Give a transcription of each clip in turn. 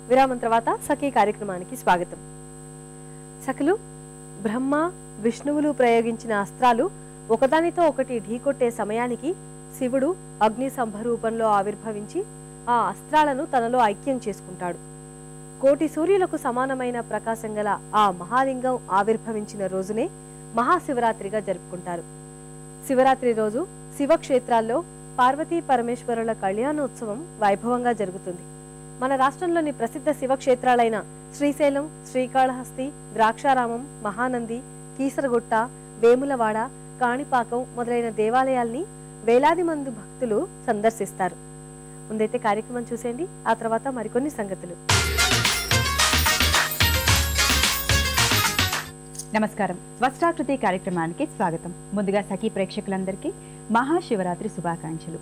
విరామం తర్వాత సఖీ కార్యక్రమానికి స్వాగతం. సఖలు, బ్రహ్మ విష్ణువులు ప్రయోగించిన అస్త్రాలు ఒకదానితో ఒకటి ఢీకొట్టే సమయానికి శివుడు అగ్ని సంభరూపంలో ఆవిర్భవించి ఆ అస్త్రాలను తనలో ఐక్యం చేసుకుంటాడు. కోటి సూర్యులకు సమానమైన ప్రకాశం గల ఆ మహాలింగం ఆవిర్భవించిన రోజునే మహాశివరాత్రిగా జరుపుకుంటారు. శివరాత్రి రోజు శివక్షేత్రాల్లో పార్వతీ పరమేశ్వరుల కళ్యాణోత్సవం వైభవంగా జరుగుతుంది. మన రాష్ట్రంలోని ప్రసిద్ధ శివక్షేత్రాలైన శ్రీశైలం, శ్రీకాళహస్తి, ద్రాక్షారామం, మహానంది, కీసరగుట్ట, వేములవాడ, కాణిపాకం మొదలైన దేవాలయాల్ని వేలాది మంది భక్తులు సందర్శిస్తారు. ముందైతే కార్యక్రమం చూసేయండి, ఆ తర్వాత మరికొన్ని సంగతులు. నమస్కారం. స్వస్థాకృతి కార్యక్రమానికి స్వాగతం. ముందుగా సఖీ ప్రేక్షకులందరికీ మహాశివరాత్రి శుభాకాంక్షలు.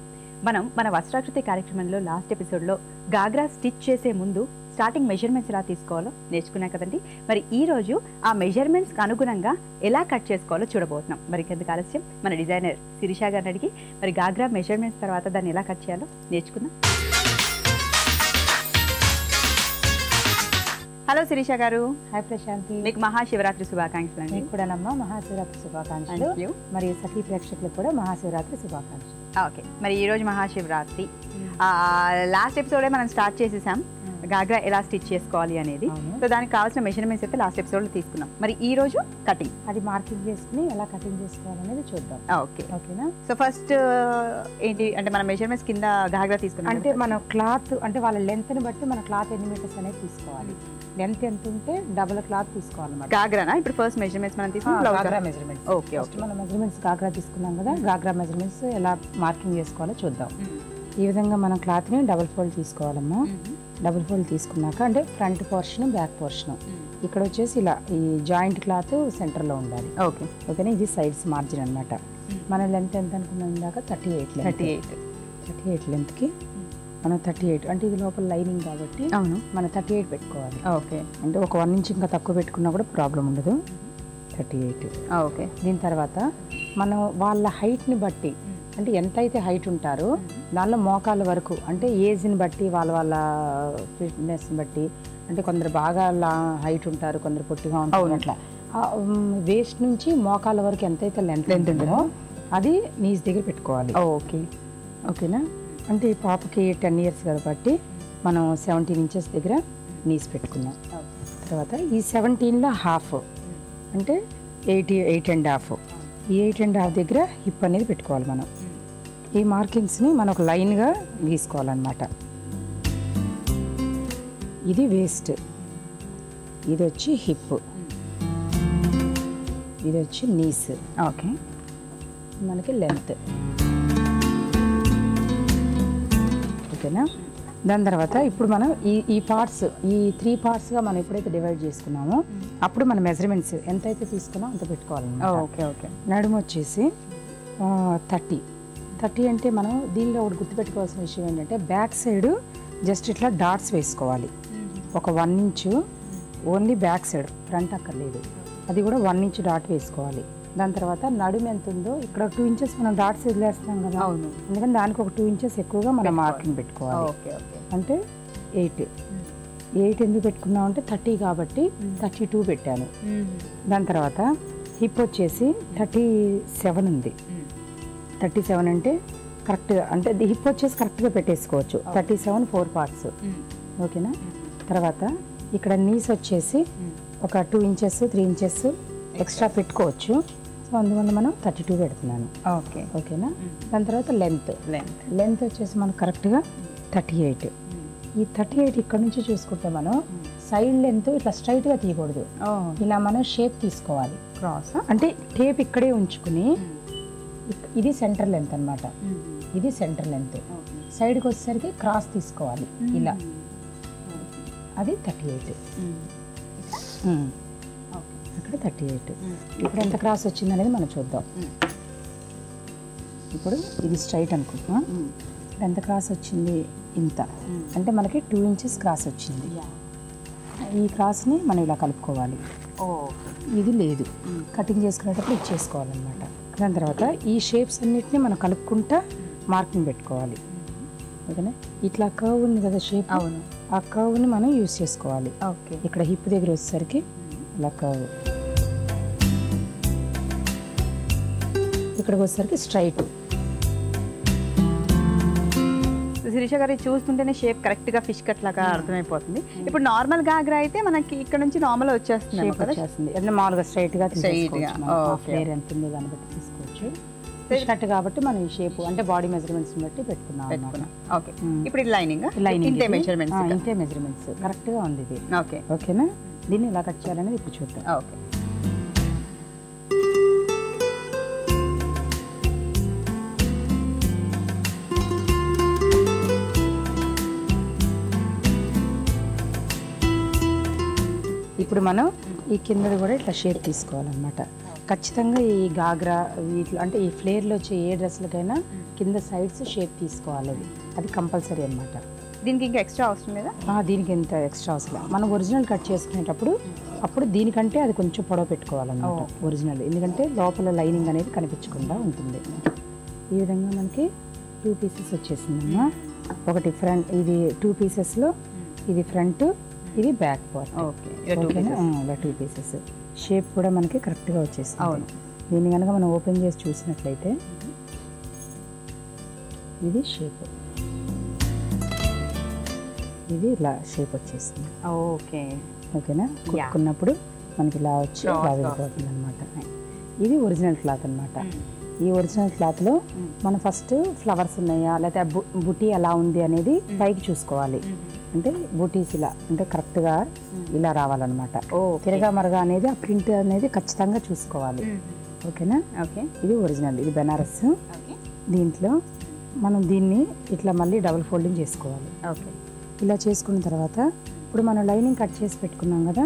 మనం మన వస్త్రాకృతి కార్యక్రమంలో లాస్ట్ ఎపిసోడ్లో గాగ్రా స్టిచ్ చేసే ముందు స్టార్టింగ్ మెజర్మెంట్స్ ఎలా తీసుకోవాలో నేర్చుకున్నాం కదండి. మరి ఈ రోజు ఆ మెజర్మెంట్స్కి అనుగుణంగా ఎలా కట్ చేసుకోవాలో చూడబోతున్నాం. మరి ఎందుకు ఆలస్యం, మన డిజైనర్ శిరీష గారిని అడిగి మరి గాగ్రా మెజర్మెంట్స్ తర్వాత దాన్ని ఎలా కట్ చేయాలో నేర్చుకుందాం. హలో శిరీష గారు. హాయ్ ప్రశాంతి. మీకు మహాశివరాత్రి శుభాకాంక్షలు అండి. మీకు కూడా నమ్మ మహాశివరాత్రి శుభాకాంక్షలు. మరియు సఖీ ప్రేక్షకులకు కూడా మహాశివరాత్రి శుభాకాంక్షలు. ఓకే, మరి ఈ రోజు మహాశివరాత్రి లాస్ట్ ఎపిసోడే మనం స్టార్ట్ చేసేసాం గాగ్రా ఎలా స్టిచ్ చేసుకోవాలి అనేది. సో దానికి కావాల్సిన మెజర్మెంట్స్ అయితే లాస్ట్ ఎపిసోడ్లో తీసుకున్నాం. మరి ఈ రోజు కటింగ్ అది మార్కింగ్ చేసుకుని ఎలా కటింగ్ చేసుకోవాలనేది చూద్దాం. ఓకే, ఓకేనా. సో ఫస్ట్ ఏంటి అంటే మన మెజర్మెంట్స్ కింద గాగ్రా తీసుకున్నాం అంటే మన క్లాత్ అంటే వాళ్ళ లెంత్ని బట్టి మన క్లాత్ ఎన్ని మీటర్స్ అనేది తీసుకోవాలి. లెంత్ ఎంత ఉంటే డబుల్ క్లాత్ తీసుకోవాలన్నమాట. గాగ్రానా ఇప్పుడు ఫస్ట్ మెజర్మెంట్స్ మనం తీసుకున్నాం. గాగ్రా మెజర్మెంట్స్. ఓకే ఓకే, మన మెజర్మెంట్స్ గాగ్రా తీసుకున్నాం కదా, గాగ్రా మెజర్మెంట్స్ ఎలా మార్కింగ్ చేసుకోవాలో చూద్దాం. ఈ విధంగా మనం క్లాత్ని డబుల్ ఫోల్డ్ తీసుకోవాలమ్మా. డబుల్ ఫోల్డ్ తీసుకున్నాక అంటే ఫ్రంట్ పోర్షన్, బ్యాక్ పోర్షన్ ఇక్కడ వచ్చేసి ఇలా ఈ జాయింట్ క్లాత్ సెంటర్లో ఉండాలి. ఓకే ఓకేనా. ఇది సైడ్స్ మార్జిన్ అనమాట. మన లెంత్ ఎంత అనుకున్నాం ఇందాక 38 లెంత్కి మనం 38 అంటే ఇది లోపల లైనింగ్ కాబట్టి అవును మనం 38 పెట్టుకోవాలి. ఓకే, అంటే ఒక 1 ఇంచ్ ఇంకా తక్కువ పెట్టుకున్నా కూడా ప్రాబ్లం ఉండదు. 38. ఓకే. దీని తర్వాత మనం వాళ్ళ హైట్ని బట్టి అంటే ఎంత అయితే హైట్ ఉంటారో దానిలో మోకాళ్ళ వరకు అంటే ఏజ్ని బట్టి వాళ్ళ ఫిట్నెస్ని బట్టి అంటే కొందరు బాగా హైట్ ఉంటారు, కొందరు పొట్టిగా ఉంటారు. అట్లా వేస్ట్ నుంచి మోకాళ్ళ వరకు ఎంతైతే లెంత్ ఉంటుందో అది నీస్ దగ్గర పెట్టుకోవాలి. ఓకే ఓకేనా. అంటే ఈ పాపకి 10 ఇయర్స్ కాబట్టి మనం 17 ఇంచెస్ దగ్గర నీస్ పెట్టుకున్నాం. తర్వాత ఈ 17లో హాఫ్ అంటే 8.5. ఈ 8.5 దగ్గర హిప్ అనేది పెట్టుకోవాలి మనం. ఈ మార్కింగ్స్ని మనం ఒక లైన్గా గీసుకోవాలన్నమాట. ఇది వేస్ట్, ఇది వచ్చి హిప్, ఇది వచ్చి నీస్. ఓకే, మనకి లెంత్. ఓకేనా. దాని తర్వాత ఇప్పుడు మనం ఈ పార్ట్స్ ఈ 3 పార్ట్స్గా మనం ఎప్పుడైతే డివైడ్ చేసుకున్నామో అప్పుడు మన మెజర్మెంట్స్ ఎంతైతే తీసుకున్నామో అంత పెట్టుకోవాలన్నమాట. Okay okay. నడుము వచ్చేసి 30 అంటే మనం దీనిలో ఒకటి గుర్తుపెట్టుకోవాల్సిన విషయం ఏంటంటే బ్యాక్ సైడ్ జస్ట్ ఇట్లా డాట్స్ వేసుకోవాలి. ఒక 1 inch only back side, front అక్కర్లేదు. అది కూడా 1 ఇంచ్ డాట్ వేసుకోవాలి. దాని తర్వాత నడుము ఎంత ఉందో ఇక్కడ 2 ఇంచెస్ మనం డాట్స్ వదిలేస్తాం కదా. అవును. ఎందుకంటే దానికి ఒక 2 ఇంచెస్ ఎక్కువగా మనం మార్కింగ్ పెట్టుకోవాలి. Okay okay. అంటే 8 ఎందుకు పెట్టుకున్నాం అంటే 30 కాబట్టి 32 పెట్టాను. దాని తర్వాత హిప్ వచ్చేసి 37 ఉంది. 37 అంటే కరెక్ట్గా అంటే హిప్ వచ్చేసి కరెక్ట్గా పెట్టేసుకోవచ్చు. 37 4 పార్ట్స్. ఓకేనా. తర్వాత ఇక్కడ నీస్ వచ్చేసి ఒక 2 ఇంచెస్ 3 ఇంచెస్ ఎక్స్ట్రా పెట్టుకోవచ్చు. సో అందువల్ల మనం 32 పెడుతున్నాను. ఓకే ఓకేనా. దాని తర్వాత లెంత్ వచ్చేసి మనం కరెక్ట్గా 38. ఈ 38 ఇక్కడ నుంచి చూసుకుంటే మనం సైడ్ లెంత్ ఇట్లా స్ట్రైట్గా తీయకూడదు. ఇలా మనం షేప్ తీసుకోవాలి. క్రాస్ అంటే టేప్ ఇక్కడే ఉంచుకుని ఇది సెంటర్ లెంత్ అనమాట. ఇది సెంటర్ లెంత్. సైడ్కి వచ్చేసరికి క్రాస్ తీసుకోవాలి ఇలా. అది 38. అక్కడ 38. ఇప్పుడు ఎంత క్రాస్ వచ్చింది అనేది మనం చూద్దాం. ఇప్పుడు ఇది స్ట్రైట్ అనుకుంటున్నాం. ఎంత క్రాస్ వచ్చింది? ఇంత. అంటే మనకి 2 ఇంచెస్ క్రాస్ వచ్చింది. ఈ క్రాస్ని మనం ఇలా కలుపుకోవాలి. ఇది లేదు, కటింగ్ చేసుకునేటప్పుడు ఇచ్చేసుకోవాలన్నమాట. దాని తర్వాత ఈ షేప్స్ అన్నిటిని మనం కలుపుకుంటా మార్కింగ్ పెట్టుకోవాలి. ఓకేనా. ఇట్లా కర్వ్ ఉంది కదా షేప్, అవును. ఆ కర్వ్ని మనం యూస్ చేసుకోవాలి. ఓకే. ఇక్కడ హిప్ దగ్గర వచ్చేసరికి ఇలా కర్వ్, ఇక్కడికి వచ్చేసరికి స్ట్రైట్. శిరీష గారు చూస్తుంటేనే షేప్ కరెక్ట్గా ఫిష్ కట్ లాగా అర్థమైపోతుంది. ఇప్పుడు నార్మల్ గాగ్రా అయితే మనకి ఇక్కడ నుంచి నార్మల్ వచ్చేస్తుంది షేప్ వచ్చేస్తుంది. అంటే మామూలుగా స్ట్రైట్గా ఫ్లేర్ ఎంత ఉందో దాన్ని బట్టి తీసుకోవచ్చు. ఫిష్ కట్ కాబట్టి మనం ఈ షేప్ అంటే బాడీ మెజర్మెంట్స్ బట్టి పెట్టుకున్నాం. ఓకే. ఇప్పుడు ఇది లైనింగ్ ఇంతే మెజర్మెంట్స్ కరెక్ట్గా ఉంది ఇది. ఓకే. ఓకేనా. దీన్ని ఇలా కట్ చేయాలనేది ఇప్పుడు చూద్దాం. ఓకే. ఇప్పుడు మనం ఈ కిందది కూడా ఇట్లా షేప్ తీసుకోవాలన్నమాట. ఖచ్చితంగా ఈ గాగ్రా వీటిలో అంటే ఈ ఫ్లేర్లో వచ్చే ఏ డ్రెస్లకైనా కింద సైడ్స్ షేప్ తీసుకోవాలి. అది కంపల్సరీ అన్నమాట. దీనికి ఇంకా ఎక్స్ట్రా అవసరం లేదా? దీనికి ఎంత ఎక్స్ట్రా అవసరం. మనం ఒరిజినల్ కట్ చేసుకునేటప్పుడు అప్పుడు దీనికంటే అది కొంచెం పొడవు పెట్టుకోవాలన్నమాట ఒరిజినల్. ఎందుకంటే లోపల లైనింగ్ అనేది కనిపించకుండా ఉంటుంది. ఈ విధంగా మనకి 2 పీసెస్ వచ్చేసిందమ్మా. ఒకటి ఫ్రంట్, ఇది 2 పీసెస్లో ఇది ఫ్రంట్, ఇది బ్యాక్ పార్ట్. ఓకేనా. ఇలా 2 పీసెస్. షేప్ కూడా మనకి కరెక్ట్గా వచ్చేస్తుంది. అవును. దీన్ని కనుక మనం ఓపెన్ చేసి చూసినట్లయితే ఇది షేప్, ఇది ఇలా షేప్ వచ్చేస్తుంది. ఓకే. ఓకేనా. కుట్టుకున్నప్పుడు మనకి ఇలా వచ్చి ఇలా వెళ్ళిపోతుంది అనమాట. ఇది ఒరిజినల్ క్లాత్ అనమాట. ఈ ఒరిజినల్ క్లాత్లో మనం ఫస్ట్ ఫ్లవర్స్ ఉన్నాయా లేకపోతే బుటీ ఎలా ఉంది అనేది పైకి చూసుకోవాలి. అంటే బూటీస్ ఇలా అంటే కరెక్ట్గా ఇలా రావాలన్నమాట. తిరగా మరగా అనేది ఆ ప్రింట్ అనేది ఖచ్చితంగా చూసుకోవాలి. ఓకేనా. ఓకే. ఇది ఒరిజినల్, ఇది బెనారస్. దీంట్లో మనం దీన్ని ఇట్లా మళ్ళీ డబుల్ ఫోల్డింగ్ చేసుకోవాలి. ఓకే. ఇలా చేసుకున్న తర్వాత ఇప్పుడు మనం లైనింగ్ కట్ చేసి పెట్టుకున్నాం కదా,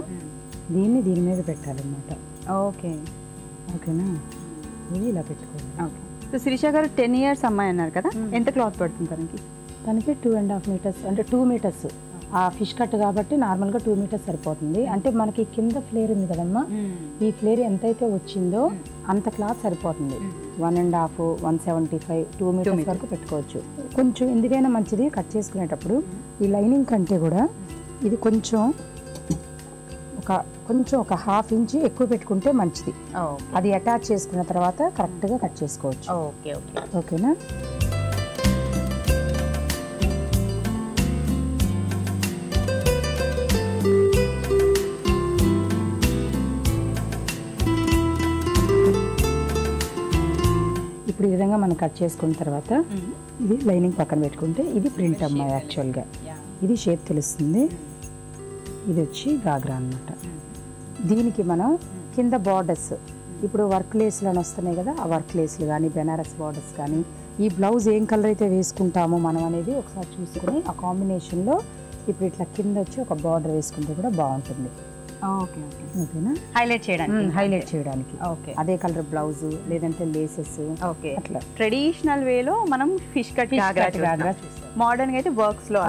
దీన్ని దీని మీద పెట్టాలన్నమాట. ఓకే. ఓకేనా. ఇది ఇలా పెట్టుకోవాలి. ఓకే. సో శిరీష గారు 10 years అమ్మాయి అన్నారు కదా, ఎంత క్లాత్ పడుతుంది తనకి? దానికి 2.5 meters అంటే 2 meters. ఆ ఫిష్ కట్ కాబట్టి నార్మల్గా 2 meters సరిపోతుంది. అంటే మనకి కింద ఫ్లేర్ ఉంది కదమ్మా, ఈ ఫ్లేర్ ఎంతైతే వచ్చిందో అంత క్లాత్ సరిపోతుంది. 1.5, 175, 2 meters వరకు పెట్టుకోవచ్చు. కొంచెం ఎందుకైనా మంచిది కట్ చేసుకునేటప్పుడు ఈ లైనింగ్ కంటే కూడా ఇది కొంచెం ఒక 1/2 inch ఎక్కువ పెట్టుకుంటే మంచిది. అది అటాచ్ చేసుకున్న తర్వాత కరెక్ట్గా కట్ చేసుకోవచ్చు. ఓకే. ఓకే. ఓకేనా. ఇప్పుడు ఈ విధంగా మనం కట్ చేసుకున్న తర్వాత ఇది లైనింగ్ పక్కన పెట్టుకుంటే ఇది ప్రింట్ అమ్మాయి. యాక్చువల్గా ఇది షేప్ తెలుస్తుంది. ఇది వచ్చి గాగ్రా అన్నమాట. దీనికి మనం కింద బార్డర్స్ ఇప్పుడు వర్క్ లేస్లు అని వస్తున్నాయి కదా, ఆ వర్క్ లేస్లు కానీ బెనారస్ బార్డర్స్ కానీ ఈ బ్లౌజ్ ఏం కలర్ అయితే వేసుకుంటామో మనం అనేది ఒకసారి చూసుకుని ఆ కాంబినేషన్లో ఇప్పుడు ఇట్లా కింద వచ్చి ఒక బార్డర్ వేసుకుంటే కూడా బాగుంటుంది. ఓకే. ఓకే. ఓకేనా. హైలైట్ చేయడానికి. ఓకే. అదే కలర్ బ్లౌజ్ లేదంటే లేసెస్. ఓకే. అట్లా ట్రెడిషనల్ వేలో మనం ఫిష్ కట్ గాగ్రా మోడర్న్ గా అయితే వర్క్స్ లో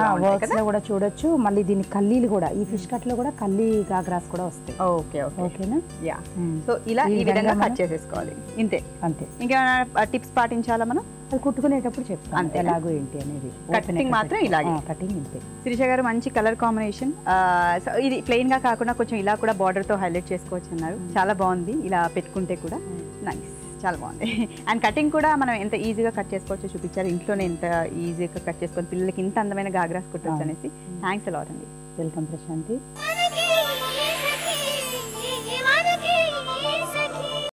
కూడా చూడొచ్చు. మళ్ళీ దీని కల్లీలు కూడా ఈ ఫిష్ కట్ లో కూడా కల్లీ గాగ్రాస్ కూడా వస్తాయి. ఓకే. ఓకేనా. యా. సో ఇలా ఈ విధంగా కట్ చేసేసుకోవాలి. ఇంతే. అంతే. ఇంకేమైనా టిప్స్ పాటించాలా మనం? అది కుట్టుకునేటప్పుడు చెప్తాను ఎలాగో ఏంటి అనేది. కటింగ్ మాత్రం ఇలాగే. కటింగ్ ఇంతే. శిరీష గారు మంచి కలర్ కాంబినేషన్. ఇది ప్లెయిన్ గా కాకుండా కొంచెం ఇలా కూడా బార్డర్ తో హైలైట్ చేసుకోవచ్చు అన్నారు. చాలా బాగుంది ఇలా పెట్టుకుంటే కూడా. నైస్, చాలా బాగుంది. అండ్ కటింగ్ కూడా మనం ఎంత ఈజీగా కట్ చేసుకోవచ్చో చూపించారు. ఇంట్లోనే ఎంత ఈజీగా కట్ చేసుకొని పిల్లలకి ఇంత అందమైన గాగ్రాస్ కుట్టవచ్చు అనేసి. థ్యాంక్స్ అలాట్ అండి. వెల్కమ్ ప్రశాంతి.